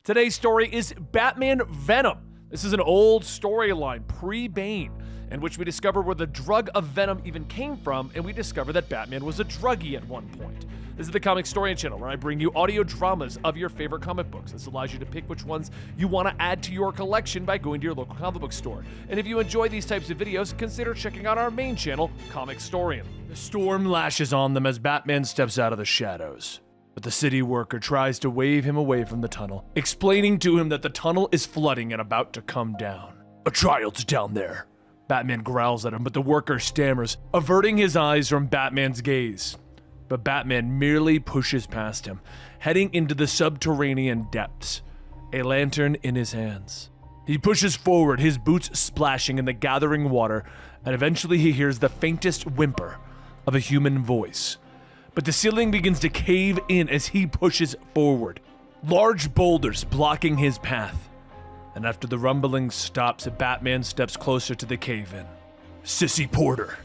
Today's story is Batman Venom. This is an old storyline, pre-Bane, in which we discover where the drug of Venom even came from, and we discover that Batman was a druggie at one point. This is the Comicstorian channel, where I bring you audio dramas of your favorite comic books. This allows you to pick which ones you want to add to your collection by going to your local comic book store. And if you enjoy these types of videos, consider checking out our main channel, Comicstorian. The storm lashes on them as Batman steps out of the shadows. But the city worker tries to wave him away from the tunnel, explaining to him that the tunnel is flooding and about to come down. "A child's down there." Batman growls at him, but the worker stammers, averting his eyes from Batman's gaze. But Batman merely pushes past him, heading into the subterranean depths, a lantern in his hands. He pushes forward, his boots splashing in the gathering water, and eventually he hears the faintest whimper of a human voice. But the ceiling begins to cave in as he pushes forward, large boulders blocking his path. And after the rumbling stops, Batman steps closer to the cave-in. "Sissy Porter,"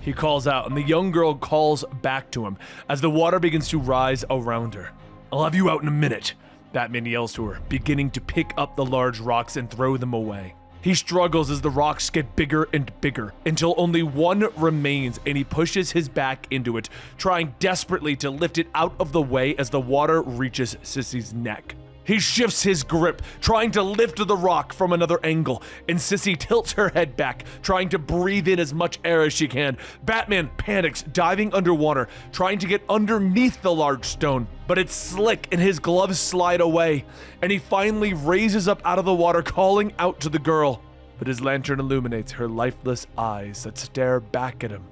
he calls out, and the young girl calls back to him as the water begins to rise around her. "I'll have you out in a minute," Batman yells to her, beginning to pick up the large rocks and throw them away. He struggles as the rocks get bigger and bigger, until only one remains, and he pushes his back into it, trying desperately to lift it out of the way as the water reaches Sissy's neck. He shifts his grip, trying to lift the rock from another angle, and Sissy tilts her head back, trying to breathe in as much air as she can. Batman panics, diving underwater, trying to get underneath the large stone, but it's slick and his gloves slide away, and he finally raises up out of the water, calling out to the girl. But his lantern illuminates her lifeless eyes that stare back at him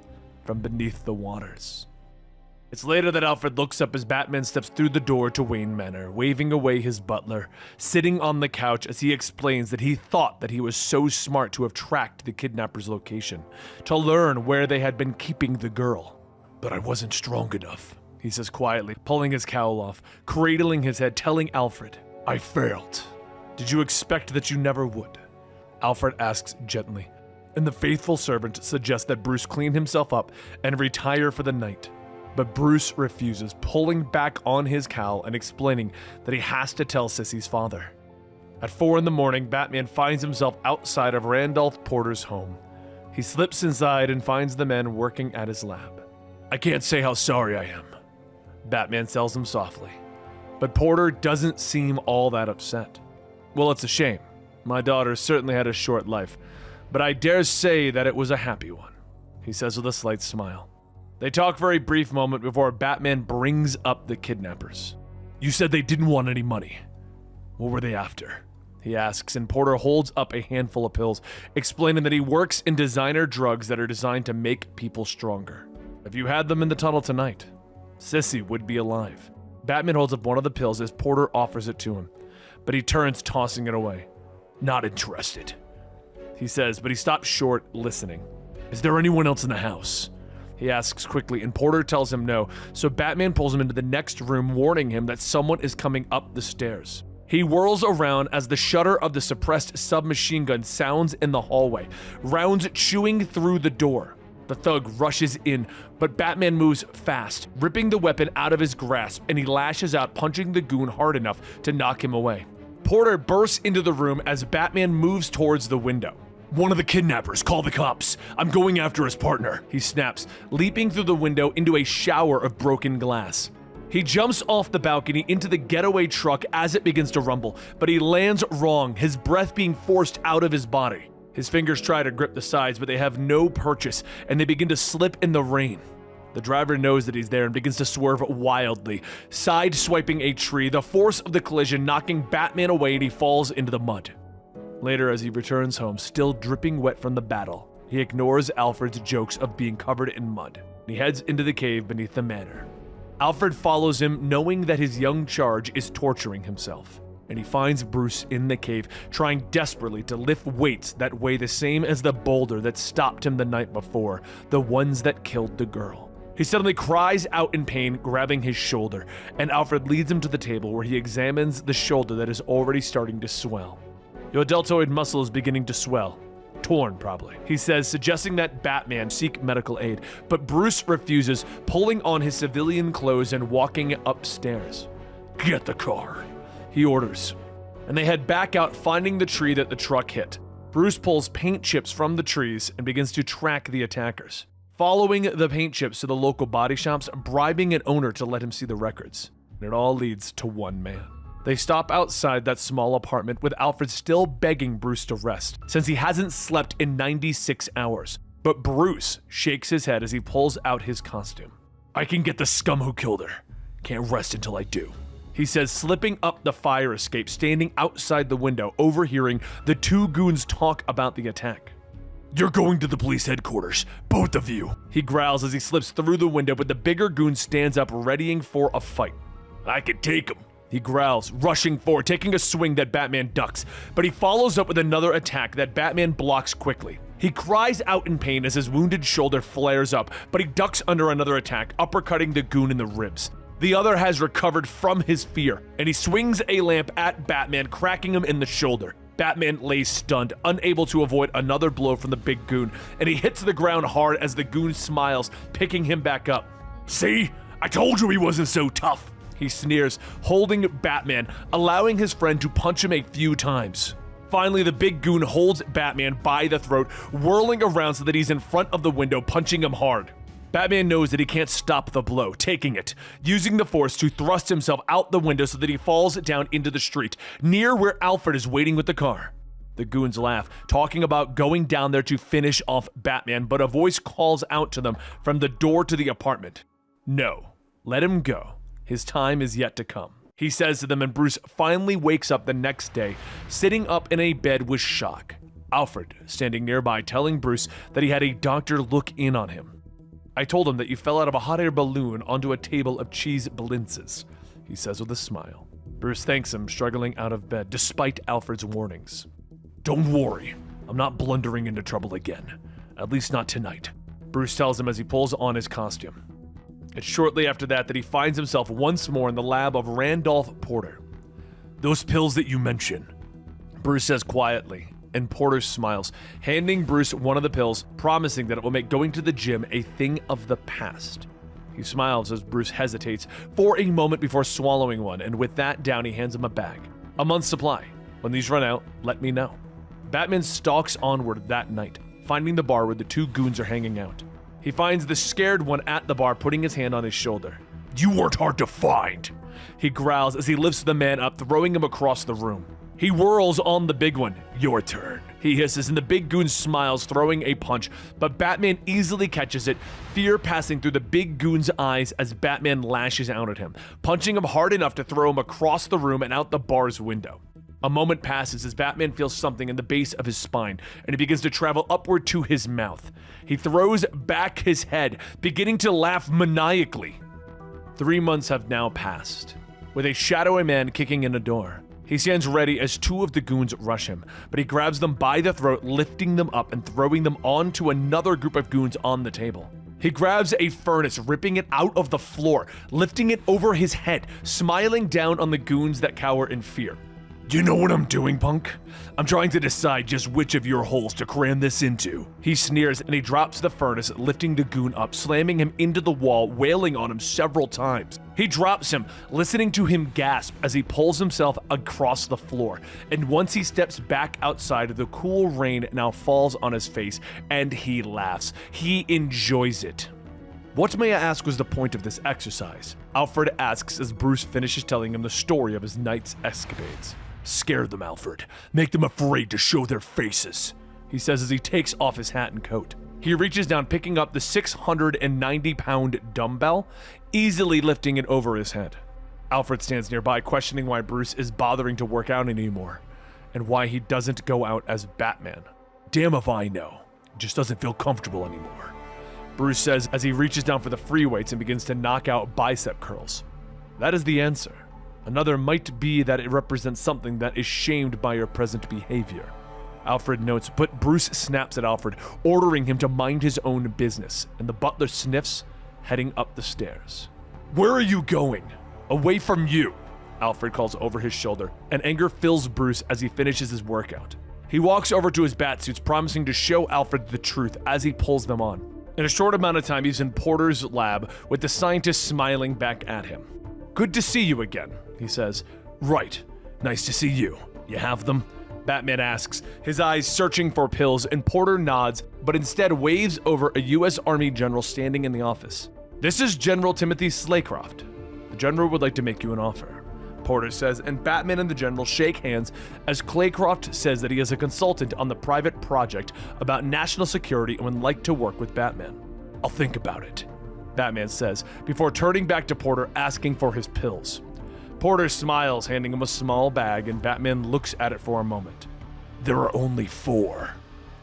from beneath the waters. It's later that Alfred looks up as Batman steps through the door to Wayne Manor, waving away his butler, sitting on the couch as he explains that he thought that he was so smart to have tracked the kidnapper's location, to learn where they had been keeping the girl. "But I wasn't strong enough," he says quietly, pulling his cowl off, cradling his head, telling Alfred, "I failed." "Did you expect that you never would?" Alfred asks gently, and the faithful servant suggests that Bruce clean himself up and retire for the night. But Bruce refuses, pulling back on his cowl and explaining that he has to tell Sissy's father. At 4 in the morning, Batman finds himself outside of Randolph Porter's home. He slips inside and finds the men working at his lab. "I can't say how sorry I am," Batman tells him softly. But Porter doesn't seem all that upset. "Well, it's a shame. My daughter certainly had a short life, but I dare say that it was a happy one," he says with a slight smile. They talk for a brief moment before Batman brings up the kidnappers. "You said they didn't want any money. What were they after?" he asks, and Porter holds up a handful of pills, explaining that he works in designer drugs that are designed to make people stronger. "If you had them in the tunnel tonight, Sissy would be alive." Batman holds up one of the pills as Porter offers it to him, but he turns, tossing it away. "Not interested," he says, but he stops short, listening. "Is there anyone else in the house?" he asks quickly, and Porter tells him no, so Batman pulls him into the next room, warning him that someone is coming up the stairs. He whirls around as the shutter of the suppressed submachine gun sounds in the hallway, rounds chewing through the door. The thug rushes in, but Batman moves fast, ripping the weapon out of his grasp, and he lashes out, punching the goon hard enough to knock him away. Porter bursts into the room as Batman moves towards the window. "One of the kidnappers, call the cops. I'm going after his partner," he snaps, leaping through the window into a shower of broken glass. He jumps off the balcony into the getaway truck as it begins to rumble, but he lands wrong, his breath being forced out of his body. His fingers try to grip the sides, but they have no purchase, and they begin to slip in the rain. The driver knows that he's there and begins to swerve wildly, side-swiping a tree, the force of the collision knocking Batman away, and he falls into the mud. Later, as he returns home, still dripping wet from the battle, he ignores Alfred's jokes of being covered in mud. He heads into the cave beneath the manor. Alfred follows him, knowing that his young charge is torturing himself, and he finds Bruce in the cave, trying desperately to lift weights that weigh the same as the boulder that stopped him the night before, the ones that killed the girl. He suddenly cries out in pain, grabbing his shoulder, and Alfred leads him to the table where he examines the shoulder that is already starting to swell. "Your deltoid muscle is beginning to swell. Torn, probably," he says, suggesting that Batman seek medical aid, but Bruce refuses, pulling on his civilian clothes and walking upstairs. "Get the car," he orders. and they head back out, finding the tree that the truck hit. Bruce pulls paint chips from the trees and begins to track the attackers, following the paint chips to the local body shops, bribing an owner to let him see the records. And it all leads to one man. They stop outside that small apartment with Alfred still begging Bruce to rest, since he hasn't slept in 96 hours. But Bruce shakes his head as he pulls out his costume. "I can get the scum who killed her. Can't rest until I do," he says, slipping up the fire escape, standing outside the window, overhearing the two goons talk about the attack. "You're going to the police headquarters, both of you," he growls as he slips through the window, but the bigger goon stands up, readying for a fight. "I can take him," he growls, rushing forward, taking a swing that Batman ducks, but he follows up with another attack that Batman blocks quickly. He cries out in pain as his wounded shoulder flares up, but he ducks under another attack, uppercutting the goon in the ribs. The other has recovered from his fear, and he swings a lamp at Batman, cracking him in the shoulder. Batman lays stunned, unable to avoid another blow from the big goon, and he hits the ground hard as the goon smiles, picking him back up. "See? I told you he wasn't so tough," he sneers, holding Batman, allowing his friend to punch him a few times. Finally, the big goon holds Batman by the throat, whirling around so that he's in front of the window, punching him hard. Batman knows that he can't stop the blow, taking it, using the force to thrust himself out the window so that he falls down into the street, near where Alfred is waiting with the car. The goons laugh, talking about going down there to finish off Batman, but a voice calls out to them from the door to the apartment. "No, let him go. His time is yet to come," he says to them, and Bruce finally wakes up the next day, sitting up in a bed with shock. Alfred standing nearby, telling Bruce that he had a doctor look in on him. "I told him that you fell out of a hot air balloon onto a table of cheese blintzes," he says with a smile. Bruce thanks him, struggling out of bed, despite Alfred's warnings. "Don't worry, I'm not blundering into trouble again. At least not tonight," Bruce tells him as he pulls on his costume. It's shortly after that he finds himself once more in the lab of Randolph Porter. "Those pills that you mention," Bruce says quietly, and Porter smiles, handing Bruce one of the pills, promising that it will make going to the gym a thing of the past. He smiles as Bruce hesitates for a moment before swallowing one, and with that down, he hands him a bag. "A month's supply. When these run out, let me know." Batman stalks onward that night, finding the bar where the two goons are hanging out. He finds the scared one at the bar, putting his hand on his shoulder. "You weren't hard to find," he growls as he lifts the man up, throwing him across the room. He whirls on the big one. "Your turn," he hisses, and the big goon smiles, throwing a punch, but Batman easily catches it, fear passing through the big goon's eyes as Batman lashes out at him, punching him hard enough to throw him across the room and out the bar's window. A moment passes as Batman feels something in the base of his spine, and it begins to travel upward to his mouth. He throws back his head, beginning to laugh maniacally. 3 months have now passed, with a shadowy man kicking in a door. He stands ready as two of the goons rush him, but he grabs them by the throat, lifting them up and throwing them onto another group of goons on the table. He grabs a furnace, ripping it out of the floor, lifting it over his head, smiling down on the goons that cower in fear. "You know what I'm doing, punk? I'm trying to decide just which of your holes to cram this into." He sneers and he drops the furnace, lifting the goon up, slamming him into the wall, wailing on him several times. He drops him, listening to him gasp as he pulls himself across the floor. And once he steps back outside, the cool rain now falls on his face, and he laughs. He enjoys it. "What, may I ask, was the point of this exercise?" Alfred asks as Bruce finishes telling him the story of his night's escapades. "Scare them, Alfred. Make them afraid to show their faces," he says as he takes off his hat and coat. He reaches down, picking up the 690-pound dumbbell, easily lifting it over his head. Alfred stands nearby, questioning why Bruce is bothering to work out anymore, and why he doesn't go out as Batman. "Damn if I know. It just doesn't feel comfortable anymore," Bruce says as he reaches down for the free weights and begins to knock out bicep curls. That is the answer. Another might be that it represents something that is shamed by your present behavior. Alfred notes, but Bruce snaps at Alfred, ordering him to mind his own business, and the butler sniffs, heading up the stairs. "Where are you going?" "Away from you," Alfred calls over his shoulder, and anger fills Bruce as he finishes his workout. He walks over to his batsuits, promising to show Alfred the truth as he pulls them on. In a short amount of time, he's in Porter's lab, with the scientist smiling back at him. "Good to see you again," he says. "Right. Nice to see you," You have them? Batman asks, his eyes searching for pills, and Porter nods, but instead waves over a U.S. Army general standing in the office. This is General Timothy Slaycroft. The general would like to make you an offer, Porter says, and Batman and the general shake hands as Claycroft says that he is a consultant on the private project about national security and would like to work with Batman. I'll think about it, Batman says, before turning back to Porter asking for his pills. Porter smiles, handing him a small bag, and Batman looks at it for a moment. There are only 4,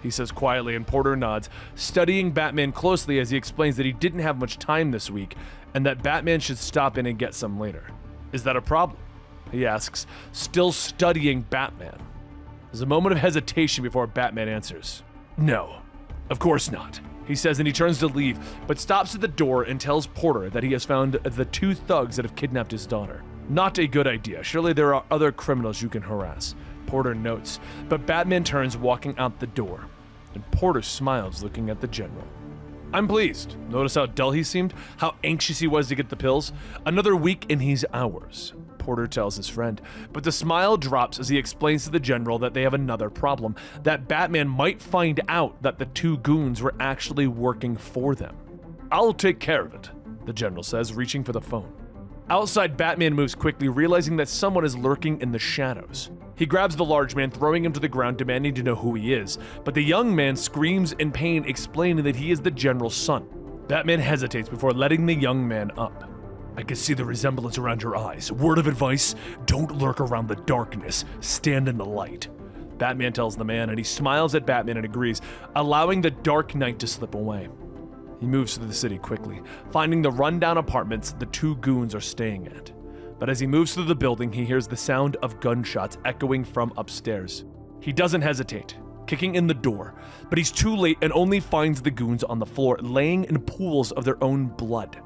he says quietly, and Porter nods, studying Batman closely as he explains that he didn't have much time this week and that Batman should stop in and get some later. Is that a problem? He asks, still studying Batman. There's a moment of hesitation before Batman answers. No, of course not, he says, and he turns to leave, but stops at the door and tells Porter that he has found the 2 thugs that have kidnapped his daughter. Not a good idea. Surely there are other criminals you can harass, Porter notes, but Batman turns, walking out the door, and Porter smiles, looking at the general. I'm pleased. Notice how dull he seemed? How anxious he was to get the pills? Another week and he's ours, Porter tells his friend, but the smile drops as he explains to the general that they have another problem, that Batman might find out that the 2 goons were actually working for them. I'll take care of it, the general says, reaching for the phone. Outside, Batman moves quickly, realizing that someone is lurking in the shadows. He grabs the large man, throwing him to the ground, demanding to know who he is, but the young man screams in pain, explaining that he is the general's son. Batman hesitates before letting the young man up. I can see the resemblance around your eyes. Word of advice, don't lurk around the darkness, stand in the light, Batman tells the man, and he smiles at Batman and agrees, allowing the dark night to slip away. He moves through the city quickly, finding the rundown apartments the 2 goons are staying at. But as he moves through the building, he hears the sound of gunshots echoing from upstairs. He doesn't hesitate, kicking in the door, but he's too late and only finds the goons on the floor, laying in pools of their own blood.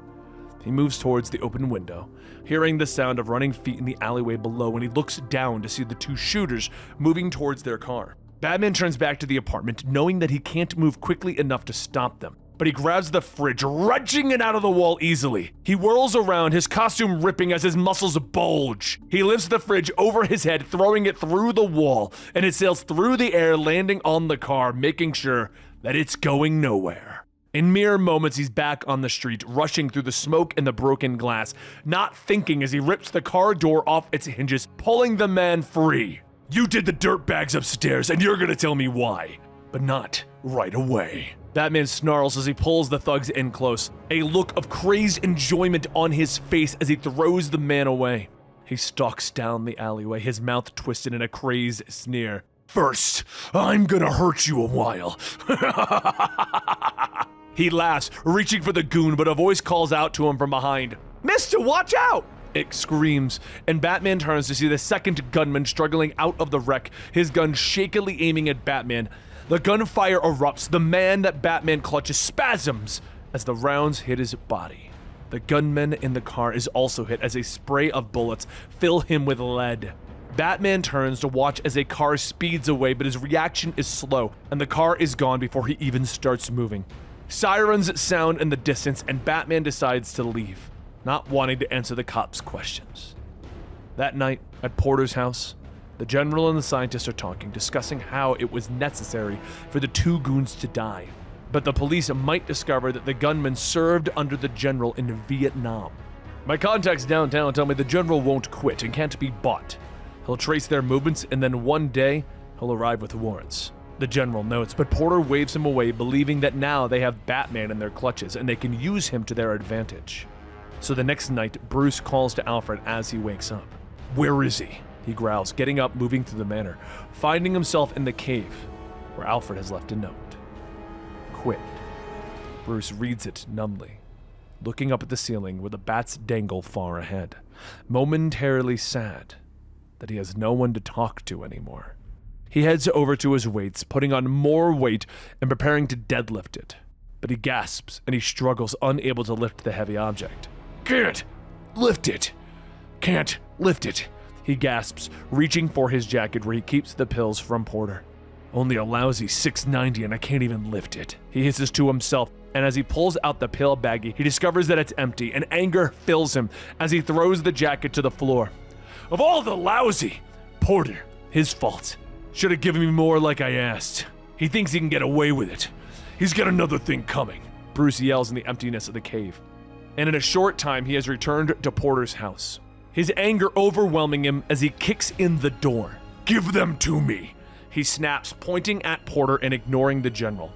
He moves towards the open window, hearing the sound of running feet in the alleyway below, and he looks down to see the 2 shooters moving towards their car. Batman turns back to the apartment, knowing that he can't move quickly enough to stop them. But he grabs the fridge, wrenching it out of the wall easily. He whirls around, his costume ripping as his muscles bulge. He lifts the fridge over his head, throwing it through the wall, and it sails through the air, landing on the car, making sure that it's going nowhere. In mere moments, he's back on the street, rushing through the smoke and the broken glass, not thinking as he rips the car door off its hinges, pulling the man free. You did the dirtbags upstairs, and you're gonna tell me why. But not right away. Batman snarls as he pulls the thugs in close, a look of crazed enjoyment on his face as he throws the man away. He stalks down the alleyway, his mouth twisted in a crazed sneer. First, I'm gonna hurt you a while. He laughs, reaching for the goon, but a voice calls out to him from behind. Mister, watch out! It screams, and Batman turns to see the second gunman struggling out of the wreck, his gun shakily aiming at Batman. The gunfire erupts, the man that Batman clutches spasms as the rounds hit his body. The gunman in the car is also hit as a spray of bullets fill him with lead. Batman turns to watch as a car speeds away, but his reaction is slow, and the car is gone before he even starts moving. Sirens sound in the distance, and Batman decides to leave, not wanting to answer the cops' questions. That night, at Porter's house, the general and the scientist are talking, discussing how it was necessary for the 2 goons to die. But the police might discover that the gunman served under the general in Vietnam. My contacts downtown tell me the general won't quit and can't be bought. He'll trace their movements, and then one day, he'll arrive with warrants. The general notes, but Porter waves him away, believing that now they have Batman in their clutches and they can use him to their advantage. So the next night, Bruce calls to Alfred as he wakes up. Where is he? He growls, getting up, moving through the manor, finding himself in the cave, where Alfred has left a note. Quit. Bruce reads it numbly, looking up at the ceiling where the bats dangle far ahead, momentarily sad that he has no one to talk to anymore. He heads over to his weights, putting on more weight and preparing to deadlift it, but he gasps and he struggles, unable to lift the heavy object. Can't lift it. Can't lift it. He gasps, reaching for his jacket where he keeps the pills from Porter. Only a lousy $6.90 and I can't even lift it. He hisses to himself, and as he pulls out the pill baggie, he discovers that it's empty, and anger fills him as he throws the jacket to the floor. Of all the lousy! Porter, His fault. Should have given me more like I asked. He thinks he can get away with it. He's got another thing coming, Bruce yells in the emptiness of the cave. And in a short time, he has returned to Porter's house, his anger overwhelming him as he kicks in the door. Give them to me, he snaps, pointing at Porter and ignoring the general.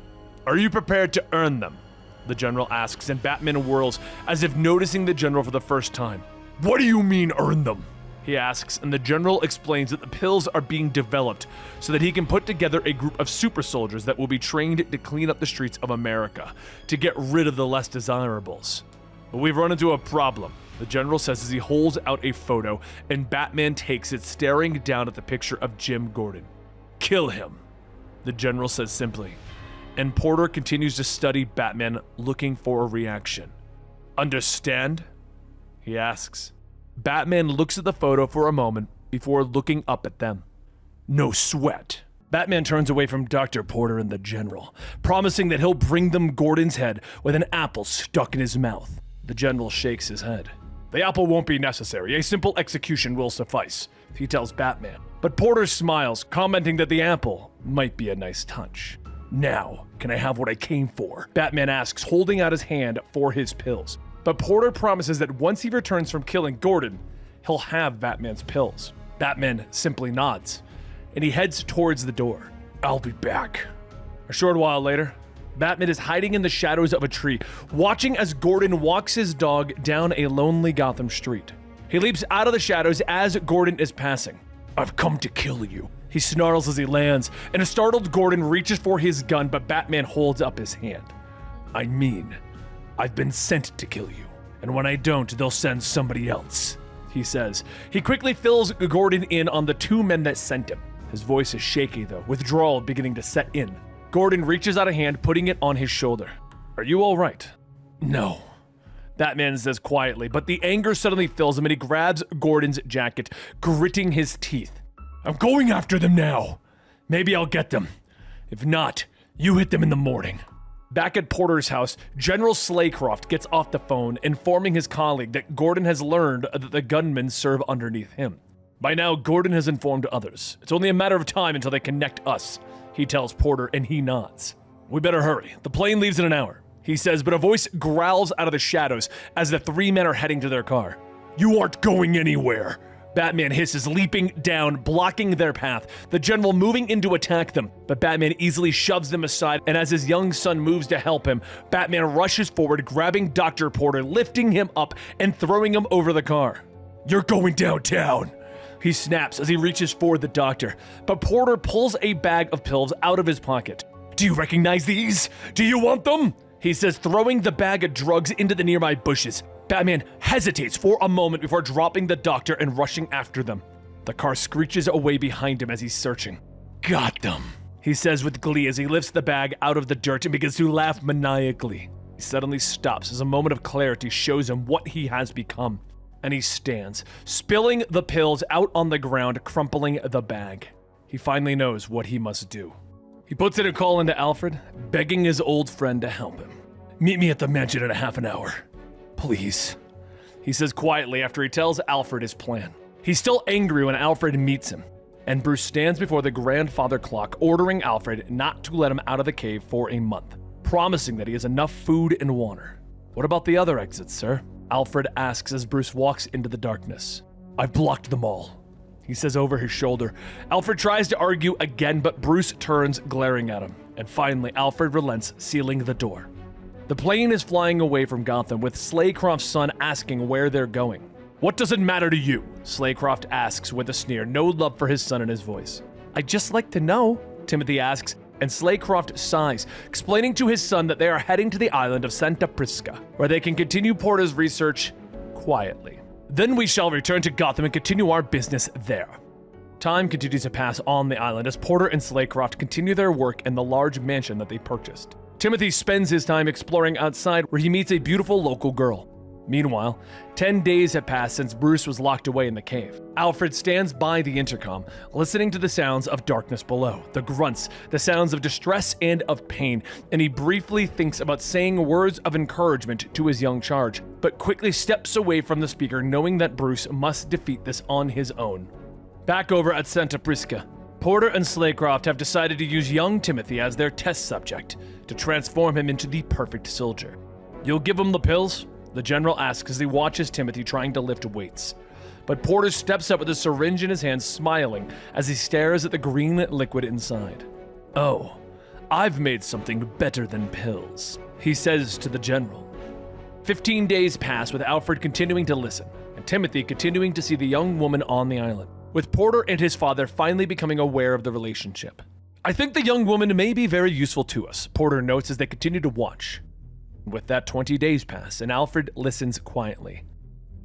Are you prepared to earn them? The general asks, and Batman whirls as if noticing the general for the first time. What do you mean, earn them? He asks, and the general explains that the pills are being developed so that he can put together a group of super soldiers that will be trained to clean up the streets of America, to get rid of the less desirables. But we've run into a problem, the general says as he holds out a photo, and Batman takes it, staring down at the picture of Jim Gordon. Kill him, the general says simply, and Porter continues to study Batman, looking for a reaction. Understand? He asks. Batman looks at the photo for a moment before looking up at them. No sweat. Batman turns away from Dr. Porter and the general, promising that he'll bring them Gordon's head with an apple stuck in his mouth. The general shakes his head. The apple won't be necessary. A simple execution will suffice, he tells Batman. But Porter smiles, commenting that the apple might be a nice touch. Now, can I have what I came for? Batman asks, holding out his hand for his pills. But Porter promises that once he returns from killing Gordon, he'll have Batman's pills. Batman simply nods, and he heads towards the door. I'll be back. A short while later, Batman is hiding in the shadows of a tree, watching as Gordon walks his dog down a lonely Gotham street. He leaps out of the shadows as Gordon is passing. I've come to kill you, he snarls as he lands, and a startled Gordon reaches for his gun, but Batman holds up his hand. I mean, I've been sent to kill you, and when I don't, they'll send somebody else, he says. He quickly fills Gordon in on the two men that sent him. His voice is shaky though, withdrawal beginning to set in. Gordon reaches out a hand, putting it on his shoulder. Are you all right? No, Batman says quietly, but the anger suddenly fills him and he grabs Gordon's jacket, gritting his teeth. I'm going after them now. Maybe I'll get them. If not, you hit them in the morning. Back at Porter's house, General Slaycroft gets off the phone, informing his colleague that Gordon has learned that the gunmen serve underneath him. By now, Gordon has informed others. It's only a matter of time until they connect us, he tells Porter, and he nods. We better hurry. The plane leaves in an hour, he says, but a voice growls out of the shadows as the three men are heading to their car. You aren't going anywhere, Batman hisses, leaping down, blocking their path, the general moving in to attack them, but Batman easily shoves them aside, and as his young son moves to help him, Batman rushes forward, grabbing Dr. Porter, lifting him up, and throwing him over the car. You're going downtown, he snaps as he reaches for the doctor, but Porter pulls a bag of pills out of his pocket. Do you recognize these? Do you want them? He says, throwing the bag of drugs into the nearby bushes. Batman hesitates for a moment before dropping the doctor and rushing after them. The car screeches away behind him as he's searching. Got them, he says with glee as he lifts the bag out of the dirt and begins to laugh maniacally. He suddenly stops as a moment of clarity shows him what he has become. And he stands, spilling the pills out on the ground, crumpling the bag. He finally knows what he must do. He puts in a call into Alfred, begging his old friend to help him. Meet me at the mansion in a half an hour. Please, he says quietly after he tells Alfred his plan. He's still angry when Alfred meets him, and Bruce stands before the grandfather clock, ordering Alfred not to let him out of the cave for a month, promising that he has enough food and water. What about the other exits, sir? Alfred asks as Bruce walks into the darkness. I've blocked them all, he says over his shoulder. Alfred tries to argue again, but Bruce turns, glaring at him, and finally Alfred relents, sealing the door. The plane is flying away from Gotham, with Slaycroft's son asking where they're going. What does it matter to you? Slaycroft asks with a sneer, no love for his son in his voice. I'd just like to know, Timothy asks, and Slaycroft sighs, explaining to his son that they are heading to the island of Santa Prisca, where they can continue Porter's research quietly. Then we shall return to Gotham and continue our business there. Time continues to pass on the island as Porter and Slaycroft continue their work in the large mansion that they purchased. Timothy spends his time exploring outside, where he meets a beautiful local girl. Meanwhile, 10 days have passed since Bruce was locked away in the cave. Alfred stands by the intercom, listening to the sounds of darkness below, the grunts, the sounds of distress and of pain, and he briefly thinks about saying words of encouragement to his young charge, but quickly steps away from the speaker, knowing that Bruce must defeat this on his own. Back over at Santa Prisca, Porter and Slaycroft have decided to use young Timothy as their test subject to transform him into the perfect soldier. You'll give him the pills? The general asks as he watches Timothy trying to lift weights. But Porter steps up with a syringe in his hand, smiling as he stares at the green liquid inside. Oh, I've made something better than pills, he says to the general. 15 days pass with Alfred continuing to listen, and Timothy continuing to see the young woman on the island, with Porter and his father finally becoming aware of the relationship. I think the young woman may be very useful to us, Porter notes as they continue to watch. With that, 20 days pass, and Alfred listens quietly.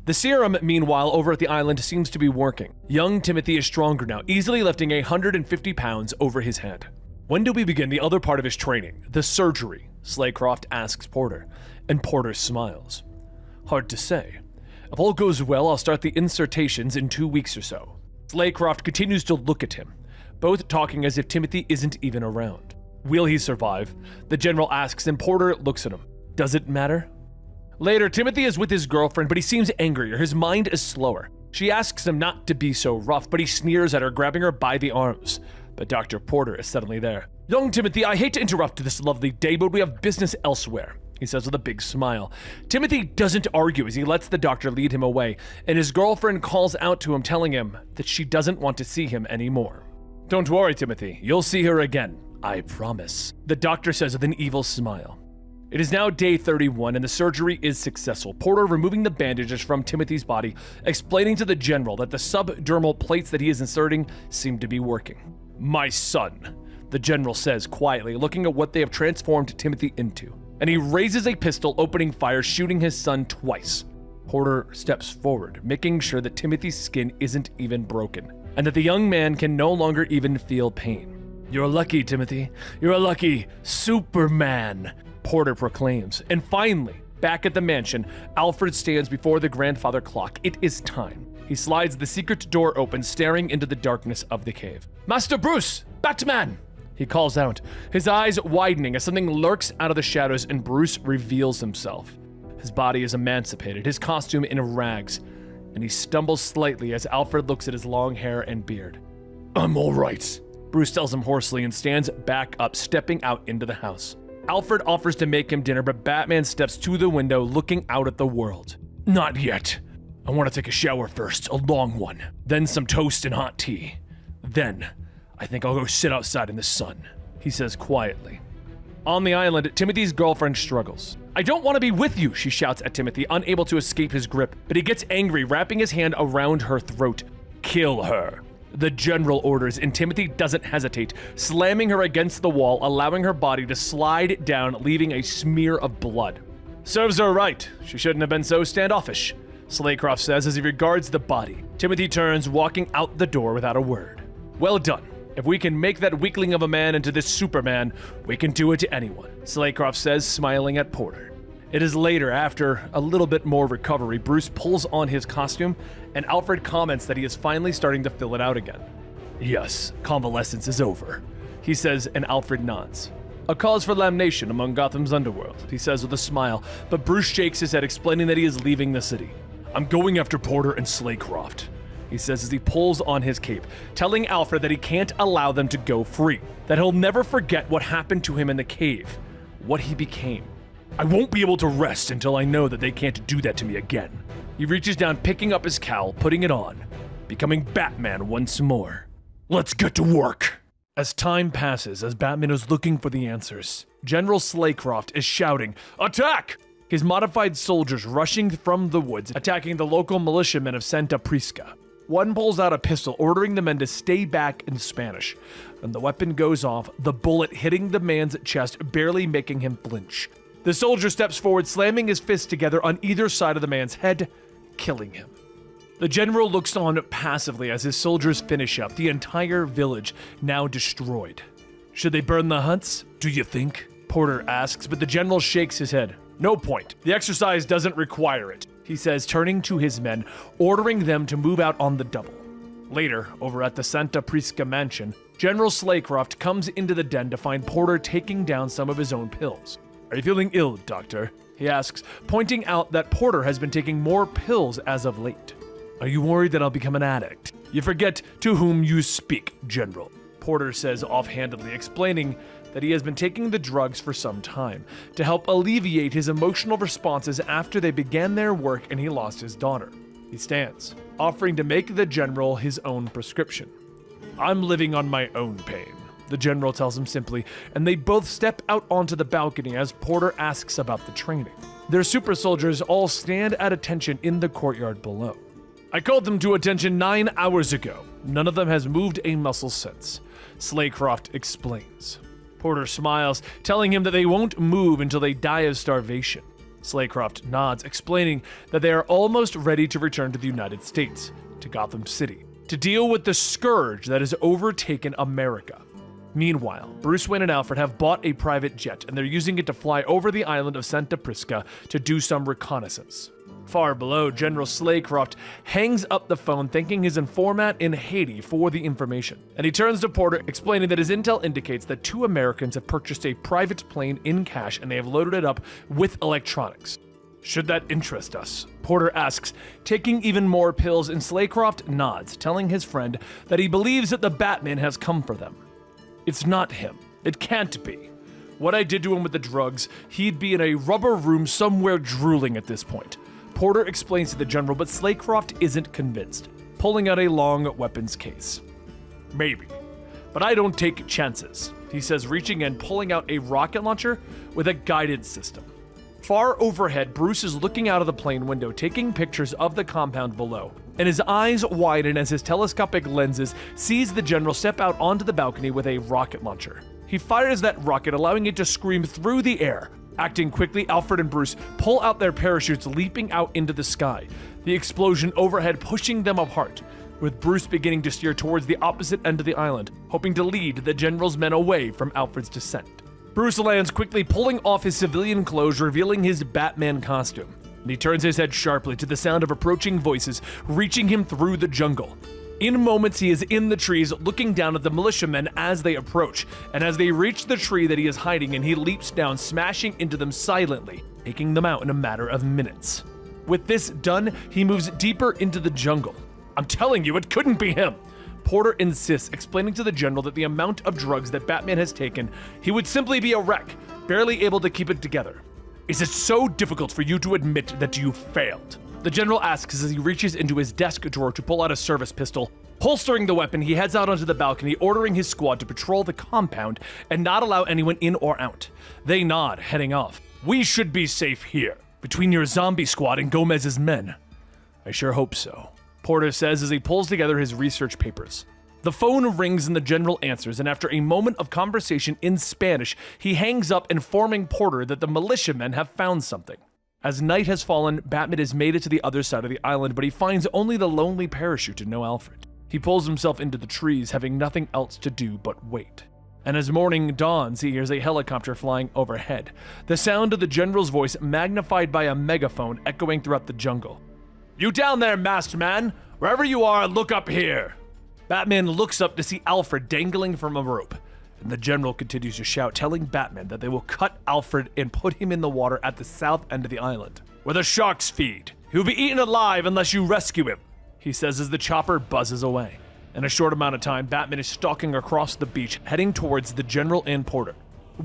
The serum, meanwhile, over at the island seems to be working. Young Timothy is stronger now, easily lifting 150 pounds over his head. When do we begin the other part of his training, the surgery? Slaycroft asks Porter, and Porter smiles. Hard to say. If all goes well, I'll start the insertations in 2 weeks or so. Slaycroft continues to look at him, both talking as if Timothy isn't even around. Will he survive? The general asks, and Porter looks at him. Does it matter? Later, Timothy is with his girlfriend, but he seems angrier. His mind is slower. She asks him not to be so rough, but he sneers at her, grabbing her by the arms. But Dr. Porter is suddenly there. Young Timothy, I hate to interrupt this lovely day, but we have business elsewhere, he says with a big smile. Timothy doesn't argue as he lets the doctor lead him away, and his girlfriend calls out to him, telling him that she doesn't want to see him anymore. Don't worry, Timothy. You'll see her again. I promise, the doctor says with an evil smile. It is now day 31 and the surgery is successful. Porter removing the bandages from Timothy's body, explaining to the general that the subdermal plates that he is inserting seem to be working. My son, the general says quietly, looking at what they have transformed Timothy into. And he raises a pistol, opening fire, shooting his son twice. Porter steps forward, making sure that Timothy's skin isn't even broken, and that the young man can no longer even feel pain. You're lucky, Timothy. You're a lucky Superman, Porter proclaims. And finally, back at the mansion, Alfred stands before the grandfather clock. It is time. He slides the secret door open, staring into the darkness of the cave. Master Bruce! Batman! He calls out, his eyes widening as something lurks out of the shadows and Bruce reveals himself. His body is emancipated, his costume in rags, and he stumbles slightly as Alfred looks at his long hair and beard. I'm all right, Bruce tells him hoarsely and stands back up, stepping out into the house. Alfred offers to make him dinner, but Batman steps to the window, looking out at the world. Not yet. I want to take a shower first, a long one. Then some toast and hot tea. Then, I think I'll go sit outside in the sun, he says quietly. On the island, Timothy's girlfriend struggles. I don't want to be with you, she shouts at Timothy, unable to escape his grip, but he gets angry, wrapping his hand around her throat. Kill her, the general orders, and Timothy doesn't hesitate, slamming her against the wall, allowing her body to slide down, leaving a smear of blood. Serves her right. She shouldn't have been so standoffish, Slaycroft says as he regards the body. Timothy turns, walking out the door without a word. Well done. If we can make that weakling of a man into this Superman, we can do it to anyone, Slaycroft says, smiling at Porter. It is later, after a little bit more recovery, Bruce pulls on his costume, and Alfred comments that he is finally starting to fill it out again. Yes, convalescence is over, he says, and Alfred nods. A cause for lamentation among Gotham's underworld, he says with a smile, but Bruce shakes his head, explaining that he is leaving the city. I'm going after Porter and Slaycroft, he says as he pulls on his cape, telling Alfred that he can't allow them to go free, that he'll never forget what happened to him in the cave, what he became. I won't be able to rest until I know that they can't do that to me again. He reaches down, picking up his cowl, putting it on, becoming Batman once more. Let's get to work. As time passes, as Batman is looking for the answers, General Slaycroft is shouting, Attack! His modified soldiers rushing from the woods, attacking the local militiamen of Santa Prisca. One pulls out a pistol, ordering the men to stay back in Spanish. And the weapon goes off, the bullet hitting the man's chest, barely making him flinch. The soldier steps forward, slamming his fists together on either side of the man's head, killing him. The general looks on passively as his soldiers finish up, the entire village now destroyed. Should they burn the huts, do you think? Porter asks, but the general shakes his head. No point. The exercise doesn't require it, he says, turning to his men, ordering them to move out on the double. Later, over at the Santa Prisca mansion, General Slaycroft comes into the den to find Porter taking down some of his own pills. Are you feeling ill, Doctor? He asks, pointing out that Porter has been taking more pills as of late. Are you worried that I'll become an addict? You forget to whom you speak, General. Porter says offhandedly, explaining that he has been taking the drugs for some time to help alleviate his emotional responses after they began their work and he lost his daughter. He stands, offering to make the General his own prescription. I'm living on my own pain, the General tells him simply, and they both step out onto the balcony as Porter asks about the training. Their super soldiers all stand at attention in the courtyard below. I called them to attention 9 hours ago. None of them has moved a muscle since, Slaycroft explains. Porter smiles, telling him that they won't move until they die of starvation. Slaycroft nods, explaining that they are almost ready to return to the United States, to Gotham City, to deal with the scourge that has overtaken America. Meanwhile, Bruce Wayne and Alfred have bought a private jet, and they're using it to fly over the island of Santa Prisca to do some reconnaissance. Far below, General Slaycroft hangs up the phone, thanking his informant in Haiti for the information. And he turns to Porter, explaining that his intel indicates that 2 Americans have purchased a private plane in cash and they have loaded it up with electronics. Should that interest us? Porter asks, taking even more pills, and Slaycroft nods, telling his friend that he believes that the Batman has come for them. It's not him. It can't be. What I did to him with the drugs, he'd be in a rubber room somewhere drooling at this point. Porter explains to the General, but Slaycroft isn't convinced, pulling out a long weapons case. Maybe, but I don't take chances, he says, reaching in, pulling out a rocket launcher with a guidance system. Far overhead, Bruce is looking out of the plane window, taking pictures of the compound below, and his eyes widen as his telescopic lenses sees the General step out onto the balcony with a rocket launcher. He fires that rocket, allowing it to scream through the air. Acting quickly, Alfred and Bruce pull out their parachutes, leaping out into the sky, the explosion overhead pushing them apart, with Bruce beginning to steer towards the opposite end of the island, hoping to lead the General's men away from Alfred's descent. Bruce lands, quickly pulling off his civilian clothes, revealing his Batman costume, and he turns his head sharply to the sound of approaching voices reaching him through the jungle. In moments, he is in the trees, looking down at the militiamen as they approach, and as they reach the tree that he is hiding in, he leaps down, smashing into them silently, taking them out in a matter of minutes. With this done, he moves deeper into the jungle. I'm telling you, it couldn't be him! Porter insists, explaining to the General that the amount of drugs that Batman has taken, he would simply be a wreck, barely able to keep it together. Is it so difficult for you to admit that you failed? The General asks as he reaches into his desk drawer to pull out a service pistol. Holstering the weapon, he heads out onto the balcony, ordering his squad to patrol the compound and not allow anyone in or out. They nod, heading off. We should be safe here, between your zombie squad and Gomez's men. I sure hope so, Porter says as he pulls together his research papers. The phone rings and the General answers, and after a moment of conversation in Spanish, he hangs up, informing Porter that the militiamen have found something. As night has fallen, Batman has made it to the other side of the island, but he finds only the lonely parachute and no Alfred. He pulls himself into the trees, having nothing else to do but wait. And as morning dawns, he hears a helicopter flying overhead, the sound of the General's voice magnified by a megaphone echoing throughout the jungle. You down there, masked man! Wherever you are, look up here! Batman looks up to see Alfred dangling from a rope, and the General continues to shout, telling Batman that they will cut Alfred and put him in the water at the south end of the island, where the sharks feed. He'll be eaten alive unless you rescue him, he says as the chopper buzzes away. In a short amount of time, Batman is stalking across the beach, heading towards the General and Porter.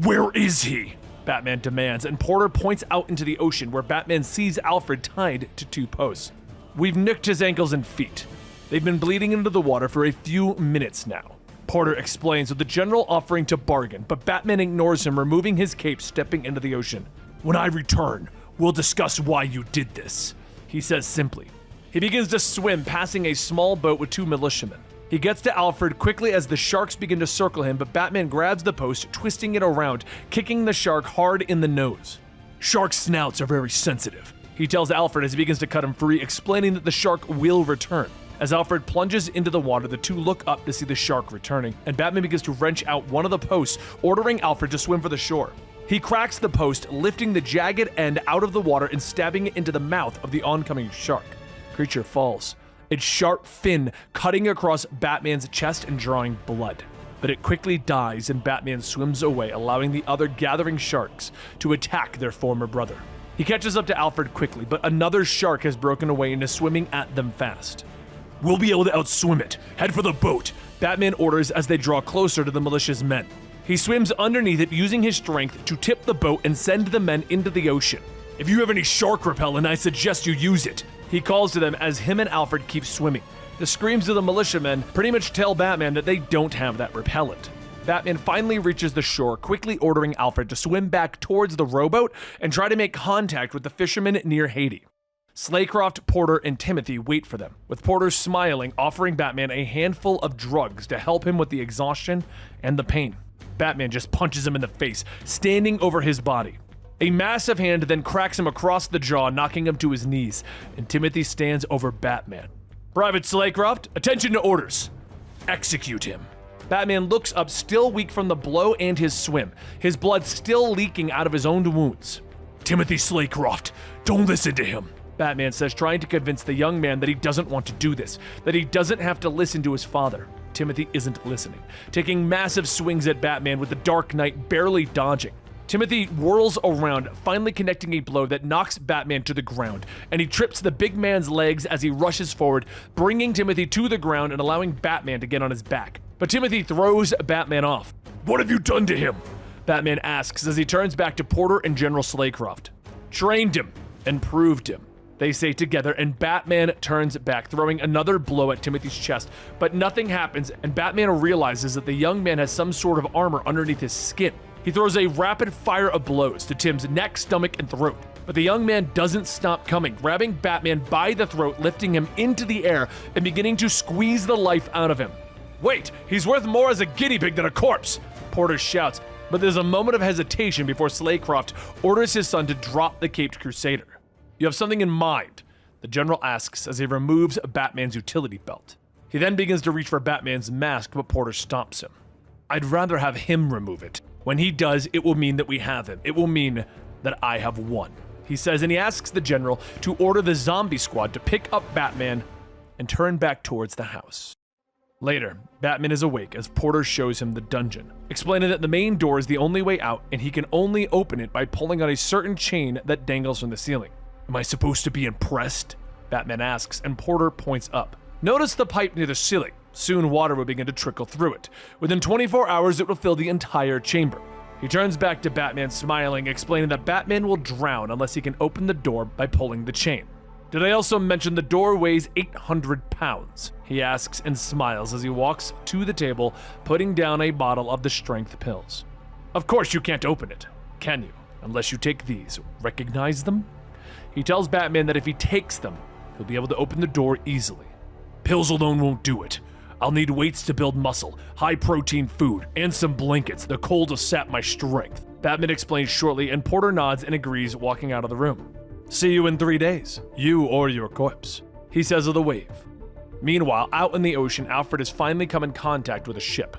Where is he? Batman demands, and Porter points out into the ocean, where Batman sees Alfred tied to 2 posts. We've nicked his ankles and feet. They've been bleeding into the water for a few minutes now, Porter explains, with the General offering to bargain, but Batman ignores him, removing his cape, stepping into the ocean. When I return, we'll discuss why you did this, he says simply. He begins to swim, passing a small boat with 2 militiamen. He gets to Alfred quickly as the sharks begin to circle him, but Batman grabs the post, twisting it around, kicking the shark hard in the nose. Shark snouts are very sensitive, he tells Alfred as he begins to cut him free, explaining that the shark will return. As Alfred plunges into the water, the 2 look up to see the shark returning, and Batman begins to wrench out one of the posts, ordering Alfred to swim for the shore. He cracks the post, lifting the jagged end out of the water and stabbing it into the mouth of the oncoming shark. Creature falls, its sharp fin cutting across Batman's chest and drawing blood. But it quickly dies and Batman swims away, allowing the other gathering sharks to attack their former brother. He catches up to Alfred quickly, but another shark has broken away and is swimming at them fast. "We'll be able to outswim it. Head for the boat," Batman orders as they draw closer to the malicious men. He swims underneath it using his strength to tip the boat and send the men into the ocean. "If you have any shark repellent, I suggest you use it," he calls to them as him and Alfred keep swimming. The screams of the militiamen pretty much tell Batman that they don't have that repellent. Batman finally reaches the shore, quickly ordering Alfred to swim back towards the rowboat and try to make contact with the fishermen near Haiti. Slaycroft, Porter, and Timothy wait for them, with Porter smiling, offering Batman a handful of drugs to help him with the exhaustion and the pain. Batman just punches him in the face, standing over his body. A massive hand then cracks him across the jaw, knocking him to his knees, and Timothy stands over Batman. "Private Slaycroft, attention to orders. Execute him." Batman looks up, still weak from the blow and his swim, his blood still leaking out of his own wounds. "Timothy Slaycroft, don't listen to him," Batman says, trying to convince the young man that he doesn't want to do this, that he doesn't have to listen to his father. Timothy isn't listening, taking massive swings at Batman with the Dark Knight barely dodging. Timothy whirls around, finally connecting a blow that knocks Batman to the ground, and he trips the big man's legs as he rushes forward, bringing Timothy to the ground and allowing Batman to get on his back. But Timothy throws Batman off. "What have you done to him?" Batman asks as he turns back to Porter and General Slaycroft. "Trained him and proved him," they say together, and Batman turns back, throwing another blow at Timothy's chest, but nothing happens, and Batman realizes that the young man has some sort of armor underneath his skin. He throws a rapid fire of blows to Tim's neck, stomach, and throat, but the young man doesn't stop coming, grabbing Batman by the throat, lifting him into the air, and beginning to squeeze the life out of him. "Wait, he's worth more as a guinea pig than a corpse," Porter shouts, but there's a moment of hesitation before Slaycroft orders his son to drop the Caped Crusader. "You have something in mind?" the general asks as he removes Batman's utility belt. He then begins to reach for Batman's mask, but Porter stops him. "I'd rather have him remove it. When he does, it will mean that we have him. It will mean that I have won," he says, and he asks the general to order the zombie squad to pick up Batman and turn back towards the house. Later, Batman is awake as Porter shows him the dungeon, explaining that the main door is the only way out and he can only open it by pulling on a certain chain that dangles from the ceiling. "Am I supposed to be impressed?" Batman asks, and Porter points up. "Notice the pipe near the ceiling. Soon water will begin to trickle through it. Within 24 hours, it will fill the entire chamber." He turns back to Batman, smiling, explaining that Batman will drown unless he can open the door by pulling the chain. "Did I also mention the door weighs 800 pounds? He asks and smiles as he walks to the table, putting down a bottle of the strength pills. "Of course you can't open it, can you? Unless you take these. Recognize them?" He tells Batman that if he takes them, he'll be able to open the door easily. "Pills alone won't do it. I'll need weights to build muscle, high-protein food, and some blankets. The cold will sap my strength," Batman explains shortly, and Porter nods and agrees, walking out of the room. "See you in 3 days, you or your corpse," he says of the wave. Meanwhile, out in the ocean, Alfred has finally come in contact with a ship.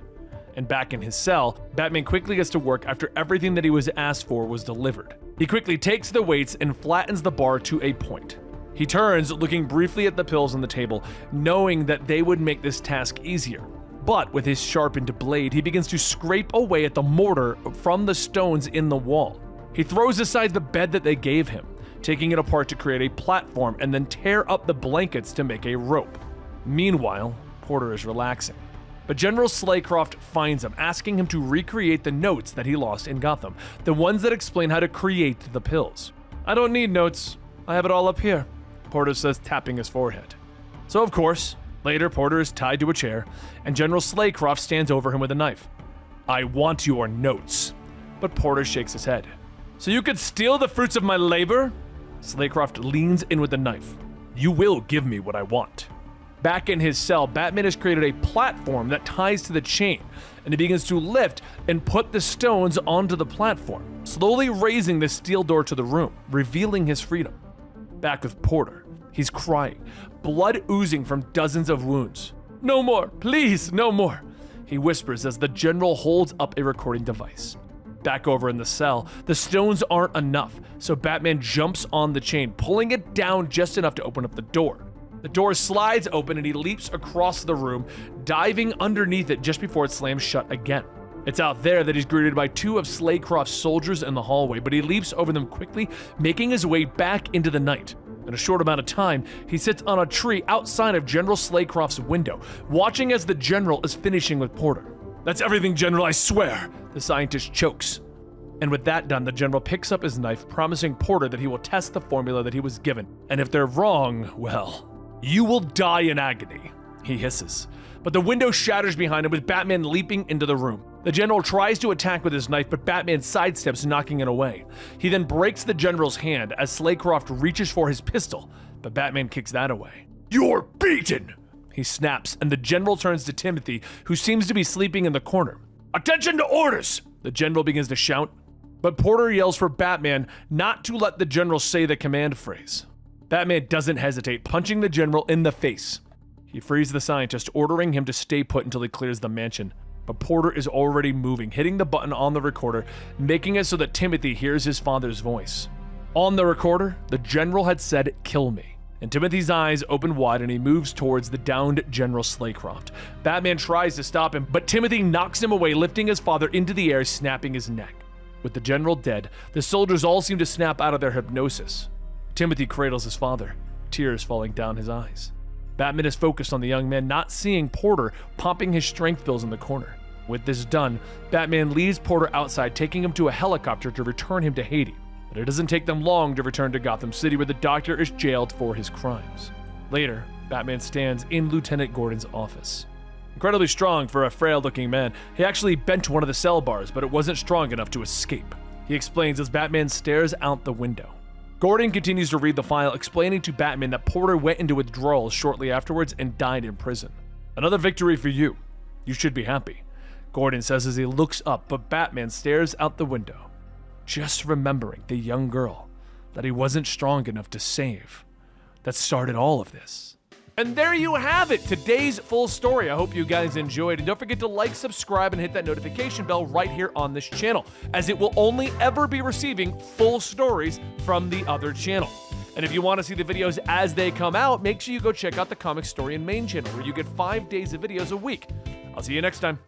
And back in his cell, Batman quickly gets to work after everything that he was asked for was delivered. He quickly takes the weights and flattens the bar to a point. He turns, looking briefly at the pills on the table, knowing that they would make this task easier. But with his sharpened blade, he begins to scrape away at the mortar from the stones in the wall. He throws aside the bed that they gave him, taking it apart to create a platform and then tear up the blankets to make a rope. Meanwhile, Porter is relaxing. But General Slaycroft finds him, asking him to recreate the notes that he lost in Gotham, the ones that explain how to create the pills. "I don't need notes. I have it all up here," Porter says, tapping his forehead. So of course, later Porter is tied to a chair, and General Slaycroft stands over him with a knife. "I want your notes." But Porter shakes his head. "So you could steal the fruits of my labor?" Slaycroft leans in with the knife. "You will give me what I want." Back in his cell, Batman has created a platform that ties to the chain, and he begins to lift and put the stones onto the platform, slowly raising the steel door to the room, revealing his freedom. Back with Porter, he's crying, blood oozing from dozens of wounds. "No more, please, no more," he whispers as the general holds up a recording device. Back over in the cell, the stones aren't enough, so Batman jumps on the chain, pulling it down just enough to open up the door. The door slides open and he leaps across the room, diving underneath it just before it slams shut again. It's out there that he's greeted by two of Slaycroft's soldiers in the hallway, but he leaps over them quickly, making his way back into the night. In a short amount of time, he sits on a tree outside of General Slaycroft's window, watching as the general is finishing with Porter. "That's everything, General, I swear," the scientist chokes. And with that done, the general picks up his knife, promising Porter that he will test the formula that he was given. And if they're wrong, well, "You will die in agony," he hisses. But the window shatters behind him with Batman leaping into the room. The general tries to attack with his knife, but Batman sidesteps, knocking it away. He then breaks the general's hand as Slaycroft reaches for his pistol, but Batman kicks that away. "You're beaten!" he snaps, and the general turns to Timothy, who seems to be sleeping in the corner. "Attention to orders!" the general begins to shout. But Porter yells for Batman not to let the general say the command phrase. Batman doesn't hesitate, punching the general in the face. He frees the scientist, ordering him to stay put until he clears the mansion. But Porter is already moving, hitting the button on the recorder, making it so that Timothy hears his father's voice. On the recorder, the general had said, "Kill me." And Timothy's eyes open wide and he moves towards the downed General Slaycroft. Batman tries to stop him, but Timothy knocks him away, lifting his father into the air, snapping his neck. With the general dead, the soldiers all seem to snap out of their hypnosis. Timothy cradles his father, tears falling down his eyes. Batman is focused on the young man, not seeing Porter popping his strength pills in the corner. With this done, Batman leaves Porter outside, taking him to a helicopter to return him to Haiti. But it doesn't take them long to return to Gotham City, where the doctor is jailed for his crimes. Later, Batman stands in Lieutenant Gordon's office. Incredibly strong for a frail-looking man, he actually bent one of the cell bars, but it wasn't strong enough to escape. He explains as Batman stares out the window. Gordon continues to read the file, explaining to Batman that Porter went into withdrawal shortly afterwards and died in prison. "Another victory for you. You should be happy," Gordon says as he looks up, but Batman stares out the window, just remembering the young girl that he wasn't strong enough to save that started all of this. And there you have it, today's full story. I hope you guys enjoyed, and don't forget to like, subscribe, and hit that notification bell right here on this channel, as it will only ever be receiving full stories from the other channel. And if you want to see the videos as they come out, make sure you go check out the Comicstorian main channel, where you get 5 days of videos a week. I'll see you next time.